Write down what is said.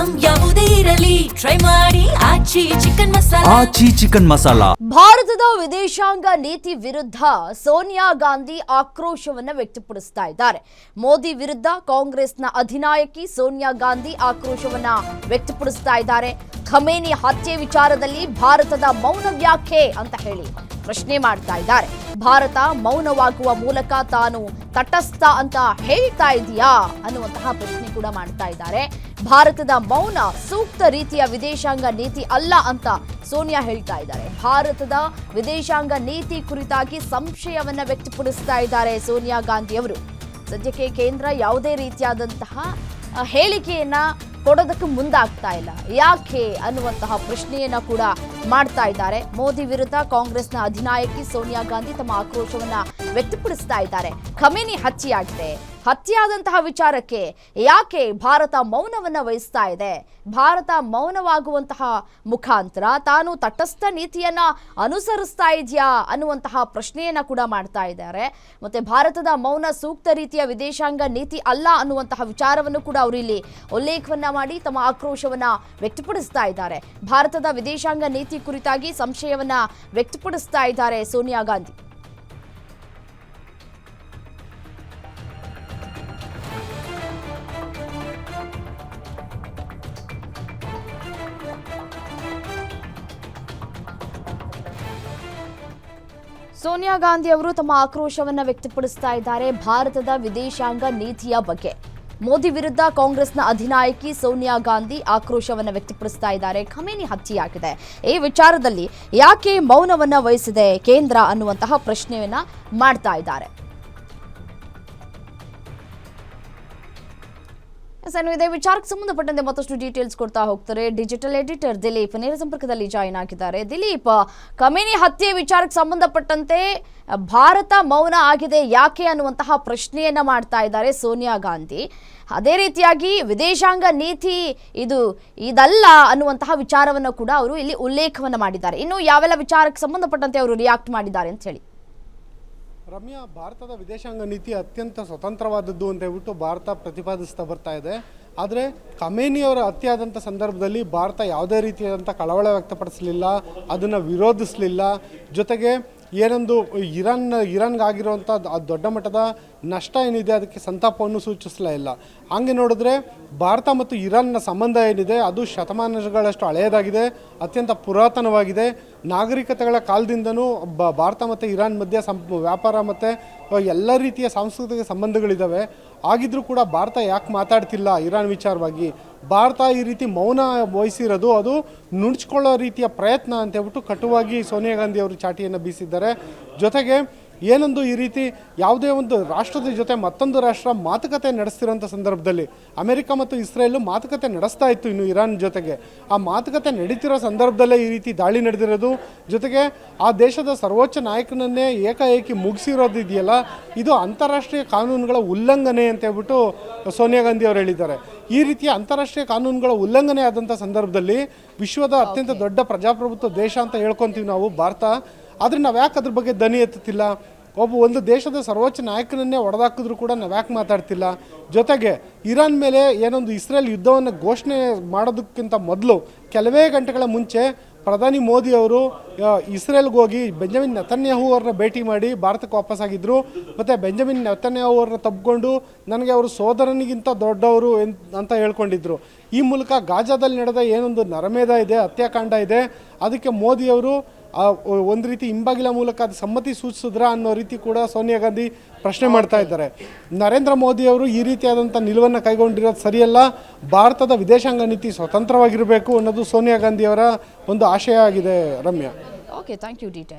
Item ಯಾವುದೇ ಇರಲಿ try ಮಾಡಿ ಆಚಿ ಚಿಕನ್ ಮಸಾಲಾ. ಭಾರತದ ವಿದೇಶಾಂಗ ನೀತಿ ವಿರುದ್ಧ ಸೋನಿಯಾ ಗಾಂಧಿ ಆಕ್ರೋಶವನ್ನ ವ್ಯಕ್ತಪಡಿಸ್ತಾ ಇದ್ದಾರೆ. ಮೋದಿ ವಿರುದ್ಧ ಕಾಂಗ್ರೆಸ್ನ ಅಧಿನಾಯಕಿ ಸೋನಿಯಾ ಗಾಂಧಿ ಆಕ್ರೋಶವನ್ನ ವ್ಯಕ್ತಪಡಿಸ್ತಾ ಇದ್ದಾರೆ. ಖಮೇನಿ ಹತ್ಯೆ ವಿಚಾರದಲ್ಲಿ ಭಾರತದ ಮೌನ ವ್ಯಾಖ್ಯೆ ಅಂತ ಹೇಳಿ ಪ್ರಶ್ನೆ ಮಾಡ್ತಾ ಇದ್ದಾರೆ. ಭಾರತ ಮೌನವಾಗುವ ಮೂಲಕ ತಾನು ತಟಸ್ಥ ಅಂತ ಹೇಳ್ತಾ ಇದೆಯಾ ಅನ್ನುವಂತಹ ಪ್ರಶ್ನೆ ಕೂಡ ಮಾಡ್ತಾ ಇದ್ದಾರೆ. ಭಾರತದ ಮೌನ ಸೂಕ್ತ ರೀತಿಯ ವಿದೇಶಾಂಗ ನೀತಿ ಅಲ್ಲ ಅಂತ ಸೋನಿಯಾ ಹೇಳ್ತಾ ಇದ್ದಾರೆ. ಭಾರತದ ವಿದೇಶಾಂಗ ನೀತಿ ಕುರಿತಾಗಿ ಸಂಶಯವನ್ನ ವ್ಯಕ್ತಪಡಿಸ್ತಾ ಇದ್ದಾರೆ ಸೋನಿಯಾ ಗಾಂಧಿ ಅವರು. ಸದ್ಯಕ್ಕೆ ಕೇಂದ್ರ ಯಾವುದೇ ರೀತಿಯಾದಂತಹ ಹೇಳಿಕೆಯನ್ನ ಕೊಡೋದಕ್ಕೆ ಮುಂದಾಗ್ತಾ ಇಲ್ಲ. ಯಾಕೆ ಅನ್ನುವಂತಹ ಪ್ರಶ್ನೆಯನ್ನ ಕೂಡ ಮಾಡ್ತಾ ಇದ್ದಾರೆ. ಮೋದಿ ವಿರುದ್ಧ ಕಾಂಗ್ರೆಸ್ನ ಅಧಿನಾಯಕಿ ಸೋನಿಯಾ ಗಾಂಧಿ ತಮ್ಮ ಆಕ್ರೋಶವನ್ನ ವ್ಯಕ್ತಪಡಿಸ್ತಾ ಇದ್ದಾರೆ. ಖಮೇನಿ ಹತ್ಯೆಯಾಗಿದೆ. ಹತ್ಯೆಯಾದಂತಹ ವಿಚಾರಕ್ಕೆ ಯಾಕೆ ಭಾರತ ಮೌನವನ್ನ ವಹಿಸ್ತಾ ಇದೆ? ಭಾರತ ಮೌನವಾಗುವಂತಹ ಮುಖಾಂತರ ತಾನು ತಟಸ್ಥ ನೀತಿಯನ್ನ ಅನುಸರಿಸ್ತಾ ಇದೆಯಾ ಅನ್ನುವಂತಹ ಪ್ರಶ್ನೆಯನ್ನ ಕೂಡ ಮಾಡ್ತಾ ಇದ್ದಾರೆ. ಮತ್ತೆ ಭಾರತದ ಮೌನ ಸೂಕ್ತ ರೀತಿಯ ವಿದೇಶಾಂಗ ನೀತಿ ಅಲ್ಲ ಅನ್ನುವಂತಹ ವಿಚಾರವನ್ನು ಕೂಡ ಅವರು ಇಲ್ಲಿ ಉಲ್ಲೇಖವನ್ನ ಮಾಡಿ ತಮ್ಮ ಆಕ್ರೋಶವನ್ನ ವ್ಯಕ್ತಪಡಿಸ್ತಾ ಇದ್ದಾರೆ. ಭಾರತದ ವಿದೇಶಾಂಗ ನೀತಿ ಕುರಿತಾಗಿ ಸಂಶಯವನ್ನ ವ್ಯಕ್ತಪಡಿಸ್ತಾ ಇದ್ದಾರೆ ಸೋನಿಯಾ ಗಾಂಧಿ. ಸೋನಿಯಾ ಗಾಂಧಿ ಅವರು ತಮ್ಮ ಆಕ್ರೋಶವನ್ನ ವ್ಯಕ್ತಪಡಿಸ್ತಾ ಇದ್ದಾರೆ ಭಾರತದ ವಿದೇಶಾಂಗ ನೀತಿಯ ಬಗ್ಗೆ. ಮೋದಿ ವಿರುದ್ಧ ಕಾಂಗ್ರೆಸ್ನ ಅಧಿನಾಯಕಿ ಸೋನಿಯಾ ಗಾಂಧಿ ಆಕ್ರೋಶವನ್ನ ವ್ಯಕ್ತಪಡಿಸ್ತಾ ಇದ್ದಾರೆ. ಖಮೇನಿ ಹತ್ಯೆಯಾಗಿದೆ. ಈ ವಿಚಾರದಲ್ಲಿ ಯಾಕೆ ಮೌನವನ್ನ ವಹಿಸಿದೆ ಕೇಂದ್ರ ಅನ್ನುವಂತಹ ಪ್ರಶ್ನೆಯನ್ನ ಮಾಡ್ತಾ ಇದ್ದಾರೆ. ಇದೇ ವಿಚಾರಕ್ಕೆ ಸಂಬಂಧಪಟ್ಟಂತೆ ಮತ್ತಷ್ಟು ಡೀಟೇಲ್ಸ್ ಕೊಡ್ತಾ ಹೋಗ್ತಾರೆ ಡಿಜಿಟಲ್ ಎಡಿಟರ್ ದಿಲೀಪ್ ನೇರ ಸಂಪರ್ಕದಲ್ಲಿ ಜಾಯಿನ್ ಆಗಿದ್ದಾರೆ. ದಿಲೀಪ್, ಖಮೇನಿ ಹತ್ಯೆ ವಿಚಾರಕ್ಕೆ ಸಂಬಂಧಪಟ್ಟಂತೆ ಭಾರತ ಮೌನ ಆಗಿದೆ ಯಾಕೆ ಅನ್ನುವಂತಹ ಪ್ರಶ್ನೆಯನ್ನ ಮಾಡ್ತಾ ಇದ್ದಾರೆ ಸೋನಿಯಾ ಗಾಂಧಿ. ಅದೇ ರೀತಿಯಾಗಿ ವಿದೇಶಾಂಗ ನೀತಿ ಇದಲ್ಲ ಅನ್ನುವಂತಹ ವಿಚಾರವನ್ನು ಕೂಡ ಅವರು ಇಲ್ಲಿ ಉಲ್ಲೇಖವನ್ನ ಮಾಡಿದ್ದಾರೆ. ಇನ್ನು ಯಾವೆಲ್ಲ ವಿಚಾರಕ್ಕೆ ಸಂಬಂಧಪಟ್ಟಂತೆ ಅವರು ರಿಯಾಕ್ಟ್ ಮಾಡಿದ್ದಾರೆ ಅಂತ ಹೇಳಿ. ರಮ್ಯಾ, ಭಾರತದ ವಿದೇಶಾಂಗ ನೀತಿ ಅತ್ಯಂತ ಸ್ವತಂತ್ರವಾದದ್ದು ಅಂತ ಹೇಳ್ಬಿಟ್ಟು ಭಾರತ ಪ್ರತಿಪಾದಿಸ್ತಾ ಬರ್ತಾ ಇದೆ. ಆದರೆ ಖಮೇನಿಯವರ ಹತ್ಯೆ ಆದಂಥ ಸಂದರ್ಭದಲ್ಲಿ ಭಾರತ ಯಾವುದೇ ರೀತಿಯಾದಂಥ ಕಳವಳ ವ್ಯಕ್ತಪಡಿಸಲಿಲ್ಲ, ಅದನ್ನು ವಿರೋಧಿಸಲಿಲ್ಲ. ಜೊತೆಗೆ ಏನೊಂದು ಇರಾನ್ಗಾಗಿರುವಂಥ ದೊಡ್ಡ ಮಟ್ಟದ ನಷ್ಟ ಏನಿದೆ ಅದಕ್ಕೆ ಸಂತಾಪವನ್ನು ಸೂಚಿಸಲೇ ಇಲ್ಲ. ಹಾಗೆ ನೋಡಿದ್ರೆ ಭಾರತ ಮತ್ತು ಇರಾನ್ನ ಸಂಬಂಧ ಏನಿದೆ ಅದು ಶತಮಾನಗಳಷ್ಟು ಹಳೆಯದಾಗಿದೆ, ಅತ್ಯಂತ ಪುರಾತನವಾಗಿದೆ. ನಾಗರಿಕತೆಗಳ ಕಾಲದಿಂದನೂ ಭಾರತ ಮತ್ತು ಇರಾನ್ ಮಧ್ಯೆ ವ್ಯಾಪಾರ ಮತ್ತು ಎಲ್ಲ ರೀತಿಯ ಸಾಂಸ್ಕೃತಿಕ ಸಂಬಂಧಗಳಿದ್ದಾವೆ. ಆಗಿದ್ರೂ ಕೂಡ ಭಾರತ ಯಾಕೆ ಮಾತಾಡ್ತಿಲ್ಲ ಇರಾನ್ ವಿಚಾರವಾಗಿ? ಭಾರತ ಈ ರೀತಿ ಮೌನ ವಹಿಸಿರೋದು ಅದು ನುಣುಚ್ಕೊಳ್ಳೋ ರೀತಿಯ ಪ್ರಯತ್ನ ಅಂತ ಹೇಳ್ಬಿಟ್ಟು ಕಟುವಾಗಿ ಸೋನಿಯಾ ಗಾಂಧಿ ಅವರು ಚಾಟಿಯನ್ನು ಬೀಸಿದ್ದಾರೆ. ಜೊತೆಗೆ ಏನೊಂದು ಈ ರೀತಿ ಯಾವುದೇ ಒಂದು ರಾಷ್ಟ್ರದ ಜೊತೆ ಮತ್ತೊಂದು ರಾಷ್ಟ್ರ ಮಾತುಕತೆ ನಡೆಸ್ತಿರೋಂಥ ಸಂದರ್ಭದಲ್ಲಿ ಅಮೆರಿಕ ಮತ್ತು ಇಸ್ರೇಲ್ ಮಾತುಕತೆ ನಡೆಸ್ತಾ ಇತ್ತು ಇನ್ನು ಇರಾನ್ ಜೊತೆಗೆ. ಆ ಮಾತುಕತೆ ನಡೀತಿರೋ ಸಂದರ್ಭದಲ್ಲೇ ಈ ರೀತಿ ದಾಳಿ ನಡೆದಿರೋದು, ಜೊತೆಗೆ ಆ ದೇಶದ ಸರ್ವೋಚ್ಚ ನಾಯಕನನ್ನೇ ಏಕಾಏಕಿ ಮುಗಿಸಿರೋದು ಇದೆಯಲ್ಲ, ಇದು ಅಂತಾರಾಷ್ಟ್ರೀಯ ಕಾನೂನುಗಳ ಉಲ್ಲಂಘನೆ ಅಂತ ಹೇಳ್ಬಿಟ್ಟು ಸೋನಿಯಾ ಗಾಂಧಿ ಅವರು ಹೇಳಿದ್ದಾರೆ. ಈ ರೀತಿಯ ಅಂತಾರಾಷ್ಟ್ರೀಯ ಕಾನೂನುಗಳ ಉಲ್ಲಂಘನೆ ಆದಂಥ ಸಂದರ್ಭದಲ್ಲಿ ವಿಶ್ವದ ಅತ್ಯಂತ ದೊಡ್ಡ ಪ್ರಜಾಪ್ರಭುತ್ವ ದೇಶ ಅಂತ ಹೇಳ್ಕೊತೀವಿ ನಾವು ಭಾರತ. ಆದರೆ ನಾವು ಯಾಕೆ ಅದ್ರ ಬಗ್ಗೆ ಧ್ವನಿ ಎತ್ತುತ್ತಿಲ್ಲ? ಒಂದು ದೇಶದ ಸರ್ವೋಚ್ಚ ನಾಯಕನನ್ನೇ ಹೊಡೆದಾಕಿದ್ರು ಕೂಡ ನಾವು ಯಾಕೆ ಮಾತಾಡ್ತಿಲ್ಲ? ಜೊತೆಗೆ ಇರಾನ್ ಮೇಲೆ ಏನೊಂದು ಇಸ್ರೇಲ್ ಯುದ್ಧವನ್ನು ಘೋಷಣೆ ಮಾಡೋದಕ್ಕಿಂತ ಮೊದಲು ಕೆಲವೇ ಗಂಟೆಗಳ ಮುಂಚೆ ಪ್ರಧಾನಿ ಮೋದಿ ಅವರು ಇಸ್ರೇಲ್ಗೆ ಹೋಗಿ ಬೆಂಜಮಿನ್ ನೆತನ್ಯಾಹು ಅವ್ರನ್ನ ಭೇಟಿ ಮಾಡಿ ಭಾರತಕ್ಕೆ ವಾಪಸ್ಸಾಗಿದ್ದರು. ಮತ್ತು ಬೆಂಜಮಿನ್ ನೆತನ್ಯಾಹು ಅವ್ರನ್ನ ತಬ್ಕೊಂಡು ನನಗೆ ಅವರು ಸೋದರನಿಗಿಂತ ದೊಡ್ಡವರು ಅಂತ ಹೇಳ್ಕೊಂಡಿದ್ರು. ಈ ಮೂಲಕ ಗಾಜಾದಲ್ಲಿ ನಡೆದ ಏನೊಂದು ನರಮೇಧ ಇದೆ, ಹತ್ಯಾಕಾಂಡ ಇದೆ, ಅದಕ್ಕೆ ಮೋದಿಯವರು ಒಂದು ರೀತಿ ಹಿಂಬಾಗಿಲ ಮೂಲಕ ಅದು ಸಮ್ಮತಿ ಸೂಚಿಸಿದ್ರ ಅನ್ನೋ ರೀತಿ ಕೂಡ ಸೋನಿಯಾ ಗಾಂಧಿ ಪ್ರಶ್ನೆ ಮಾಡ್ತಾ ಇದ್ದಾರೆ. ನರೇಂದ್ರ ಮೋದಿ ಅವರು ಈ ರೀತಿಯಾದಂಥ ನಿಲುವನ್ನು ಕೈಗೊಂಡಿರೋದು ಸರಿಯಲ್ಲ, ಭಾರತದ ವಿದೇಶಾಂಗ ನೀತಿ ಸ್ವತಂತ್ರವಾಗಿರಬೇಕು ಅನ್ನೋದು ಸೋನಿಯಾ ಗಾಂಧಿಯವರ ಒಂದು ಆಶಯ ಆಗಿದೆ. Ramya, okay, thank you. Detail